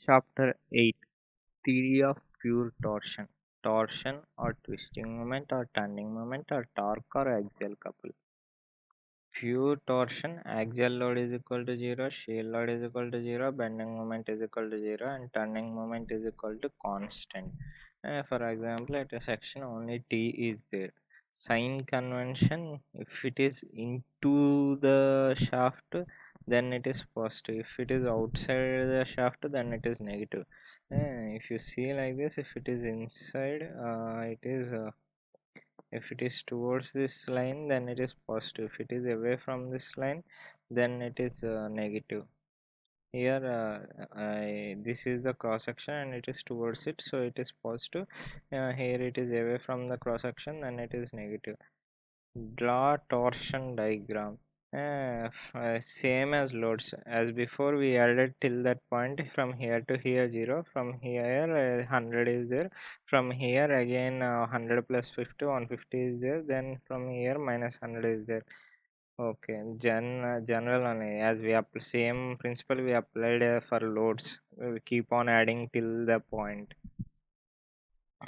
Chapter 8 Theory of Pure Torsion. Torsion or twisting moment or turning moment or torque or axial couple. Pure torsion, axial load is equal to 0, shear load is equal to 0, bending moment is equal to 0, and turning moment is equal to constant. For example, at a section only T is there. Sign convention, if it is into the shaft, then it is positive. If it is outside the shaft, then it is negative. If you see like this, if it is inside, it is if it is towards this line, then it is positive. If it is away from this line, then it is negative. Here this is the cross section and it is towards it, so it is positive. Here it is away from the cross section, then it is negative. Draw torsion diagram. Same as loads as before, we added till that point. From here to here 0, from here 100 is there, from here again 100 plus 50 150 is there, then from here minus 100 is there. Okay, general only, as we same principle we applied for loads. We keep on adding till the point.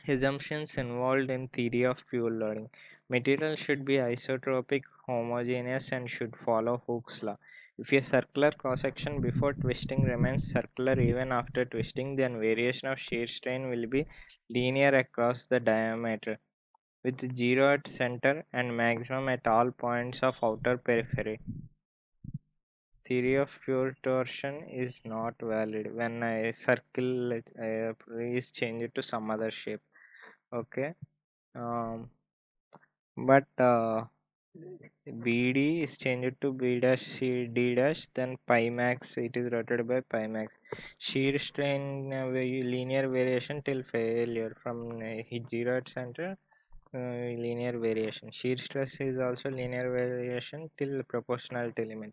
Assumptions involved in theory of pure loading. Material should be isotropic, homogeneous, and should follow Hooke's law. If a circular cross-section before twisting remains circular even after twisting, then variation of shear strain will be linear across the diameter, with zero at center and maximum at all points of outer periphery. Theory of pure torsion is not valid when a circle is changed to some other shape. Okay. um, but BD is changed to B dash C D dash, then pi max it is rotated by pi max. Shear strain linear variation till failure from 0 at center, linear variation. Shear stress is also linear variation till proportionality limit.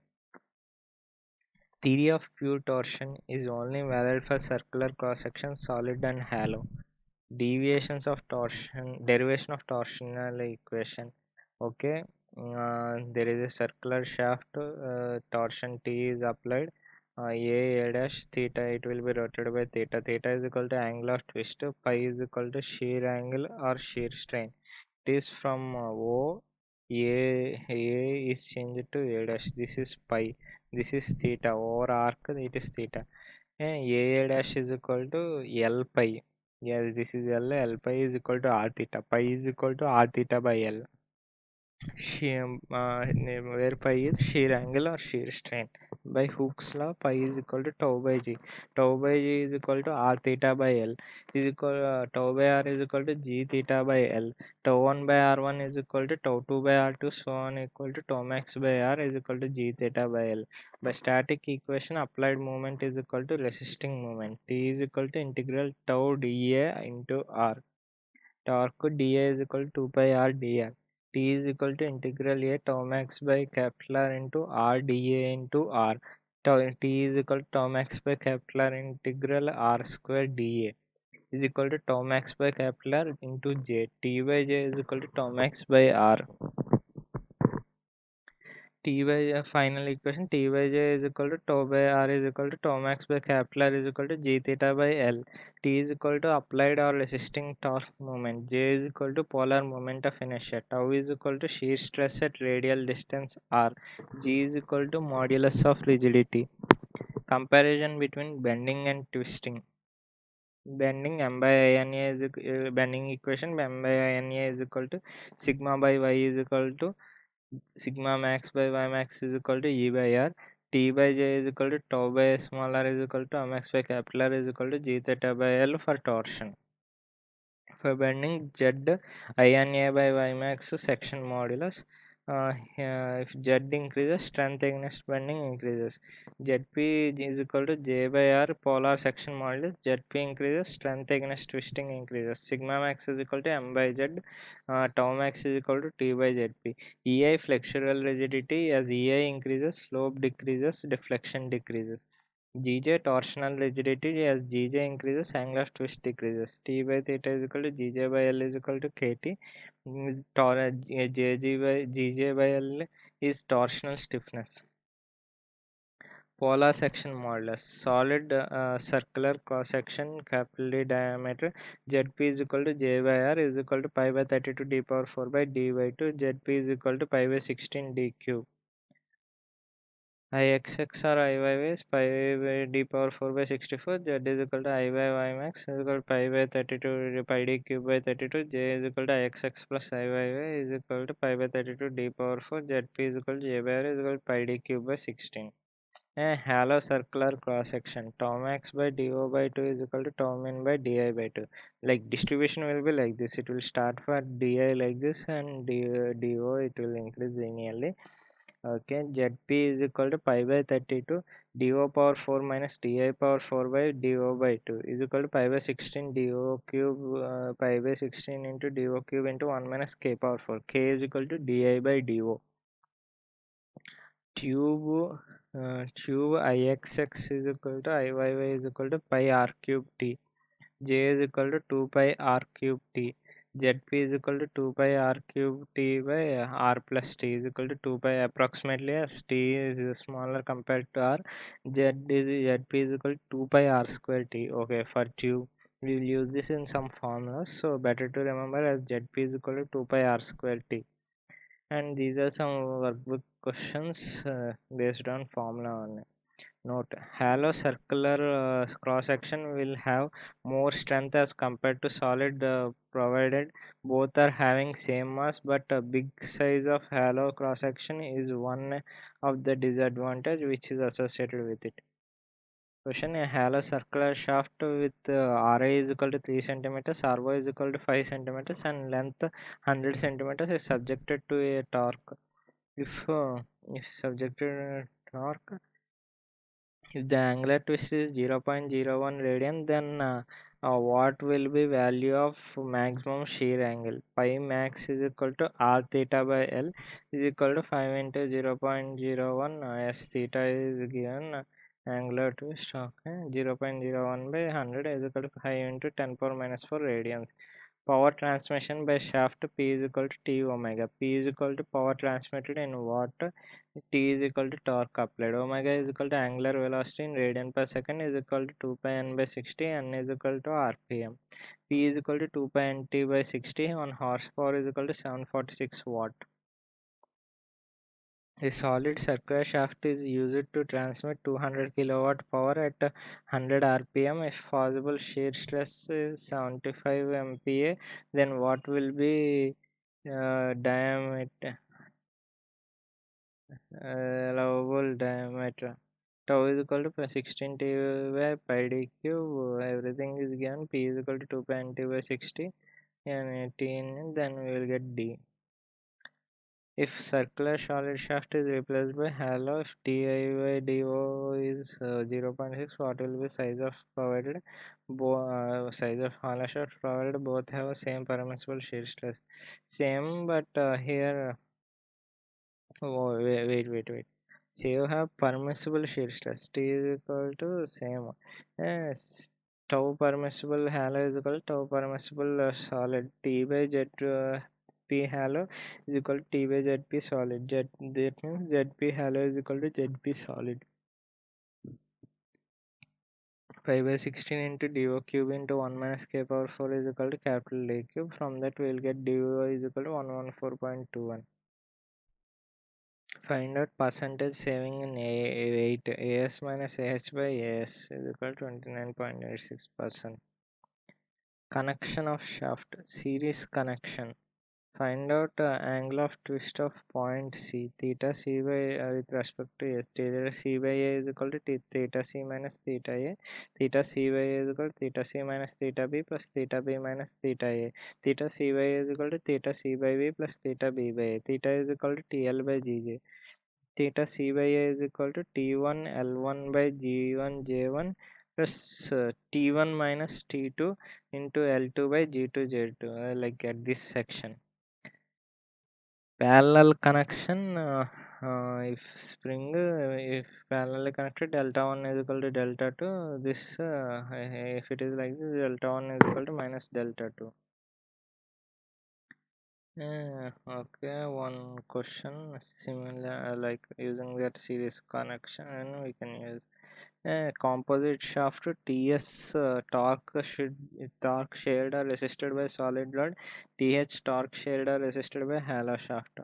Theory of pure torsion is only valid for circular cross sections, solid and hollow. Deviations of torsion, derivation of torsional equation. Okay, there is a circular shaft, torsion T is applied, a dash theta, it will be rotated by theta. Theta is equal to angle of twist, pi is equal to shear angle or shear strain. It is from a is changed to a dash. This is pi, this is theta. Over arc it is theta. A dash is equal to L pi. Yes, this is L. L pi is equal to R theta. Pi is equal to R theta by L. Where pi is shear angle or shear strain. By Hooke's law, pi is equal to tau by g. Tau by g is equal to R theta by L. Is equal tau by R is equal to g theta by L. Tau 1 by R1 is equal to tau 2 by R2, so on equal to tau max by R is equal to g theta by L. By static equation, applied moment is equal to resisting moment. T is equal to integral tau dA into R. Torque dA is equal to 2 pi R dr. T is equal to integral A tau max by capital R into R dA into R. T is equal to tau max by capital R integral R square dA is equal to tau max by capital R into J. T by J is equal to tau max by R. T by final equation, T by J is equal to tau by R is equal to tau max by capital R is equal to G theta by L. T is equal to applied or resisting torque moment. J is equal to polar moment of inertia. Tau is equal to shear stress at radial distance R. G is equal to modulus of rigidity. Comparison between bending and twisting. Bending M by INA is bending equation M by INA is equal to sigma by Y is equal to sigma max by y max is equal to E by R. T by J is equal to tau by small r is equal to M max by capital R is equal to G theta by L for torsion. For bending, Z INA by y max section modulus. If Z increases, strength against bending increases. ZP is equal to J by R polar section modulus. ZP increases, strength against twisting increases. Sigma max is equal to M by Z. Tau max is equal to T by ZP. EI flexural rigidity, as EI increases, slope decreases, deflection decreases. GJ torsional rigidity, as GJ increases, angle of twist decreases. T by theta is equal to GJ by L is equal to KT. JG by GJ by L is torsional stiffness. Polar section modulus. Solid circular cross section capillary diameter Zp is equal to J by R is equal to pi by 32 d power 4 by d by 2. Zp is equal to pi by 16 d cube. Ixx or Iyy is pi by d power 4 by 64. Z is equal to I by y max is equal to pi by 32 pi d cube by 32. J is equal to Ixx plus Iyy is equal to pi by 32 d power 4. Zp is equal to J by R is equal to pi d cube by 16. A halo circular cross section tau max by do by 2 is equal to tau min by di by 2. Like distribution will be like this. It will start for di like this and do it will increase linearly. Okay, Zp is equal to pi by 32 do power 4 minus di power 4 by do by 2 is equal to pi by 16 do cube pi by 16 into do cube into 1 minus k power 4. K is equal to di by do. Tube Ixx is equal to Iyy is equal to pi r cube t. J is equal to 2 pi r cube t. Zp is equal to 2 pi r cube t by r plus t is equal to 2 pi approximately, as t is smaller compared to r. Zp is equal to 2 pi r square t. Okay, for tube we will use this in some formulas, so better to remember as Zp is equal to 2 pi r square t. And these are some workbook questions based on formula only. Note: hollow circular cross section will have more strength as compared to solid, provided both are having same mass, but a big size of hollow cross section is one of the disadvantage which is associated with it. Question: a hollow circular shaft with Ra is equal to 3 centimeters, Ro is equal to 5 centimeters, and length 100 centimeters is subjected to a torque. If subjected torque, if the angular twist is 0.01 radian, then what will be value of maximum shear angle? Pi max is equal to r theta by L is equal to 5 into 0.01 s theta is given angular twist. Okay, 0.01 by 100 is equal to 5 into 10 power minus 4 radians. Power transmission by shaft P is equal to T omega. P is equal to power transmitted in watt. T is equal to torque applied. Omega is equal to angular velocity in radian per second is equal to 2 pi n by 60. N is equal to rpm. P is equal to 2 pi nt by 60 on horsepower is equal to 746 watt. A solid circular shaft is used to transmit 200 kilowatt power at 100 rpm. If possible shear stress is 75 MPa, then what will be diameter, allowable diameter? Tau is equal to 16 T by pi d cube. Everything is given. P is equal to 2 pi nt by 60 and 18. Then we will get D. If circular solid shaft is replaced by hollow, if di by do is 0.6, what will be size of provided? Size of hollow shaft provided both have a same permissible shear stress. Same, but here, oh, wait. So you have permissible shear stress. T is equal to same. Yes, tau permissible hollow is equal to tau permissible solid. T by Z P hollow is equal to T by ZP solid. That means ZP hollow is equal to ZP solid. Pi by 16 into do cube into 1 minus k power 4 is equal to capital A cube. From that we will get do is equal to 114.21. Find out percentage saving in weight. AS minus AH by AS is equal to 29.86%. Connection of shaft. Series connection. Find out angle of twist of point C. Theta C by with respect to S. Theta C by A is equal to theta C minus theta A. Theta C by A is equal to theta C minus theta B plus theta B minus theta A. Theta C by A is equal to theta C by B plus theta B by A. Theta is equal to TL by GJ. Theta C by A is equal to T1 L1 by G1 J1 plus T1 minus T2 into L2 by G2 J2, like at this section. Parallel connection, if spring, if parallelly connected, delta 1 is equal to delta 2. This, if it is like this, delta 1 is equal to minus delta 2. Okay, one question similar like using that series connection, and we can use composite shaft TS torque shared or resisted by solid rod, TH torque shared or resisted by halo shaft.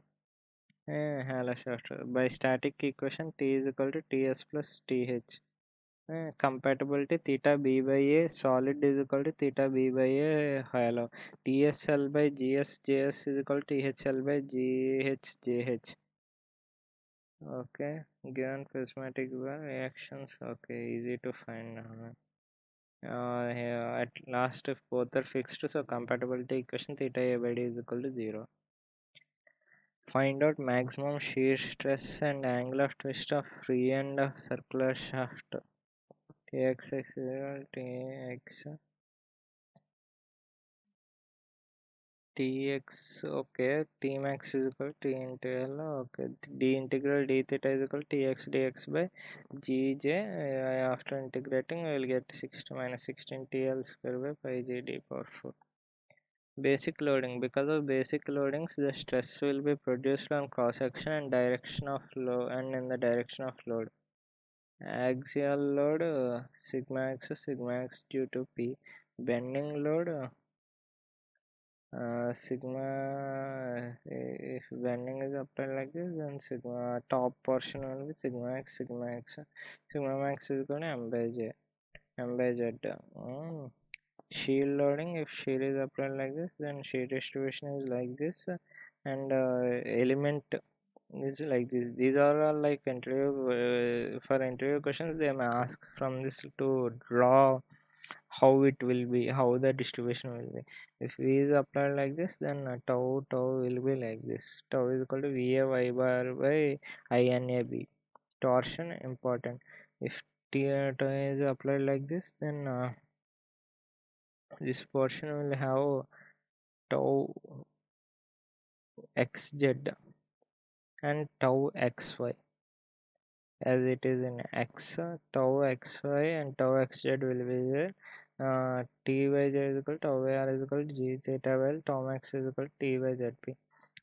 Halo shaft by static equation T is equal to TS plus TH. Compatibility theta b by a solid is equal to theta b by a halo. TSL by GS is equal to THL by GH. Okay, given prismatic reactions. Okay, easy to find now. Here at last, if both are fixed, so compatibility equation theta a by d is equal to 0. Find out maximum shear stress and angle of twist of free and circular shaft. Tx is equal to Tx. Tx, okay, Tmax is equal to T into L, okay, d integral d theta is equal to Tx dx by Gj. After integrating, we will get 60 minus 16 TL square by pi j d power 4. Basic loading. Because of basic loadings, the stress will be produced on cross section and direction of load and in the direction of load. Axial load sigma x due to P. Bending load sigma if bending is applied like this, then sigma top portion will be sigma x. Sigma max is equal to m by z. Shear loading, if shear is applied like this, then shear distribution is like this, and element is like this. These are all like interview for interview questions. They may ask from this to draw how it will be, how the distribution will be. If v is applied like this, then tau will be like this. Tau is equal to va y bar by I n a b. Torsion important. If t is applied like this, then this portion will have tau xz and tau xy as it is in x. Tau xy and tau xz will be there. T by z is equal to tau r is equal to g zeta well tau max is equal to t by zp.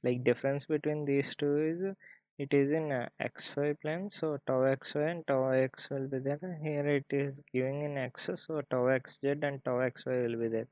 Like difference between these two is it is in xy plane, so tau xy and tau x will be there. Here it is giving in x, so tau xz and tau xy will be there.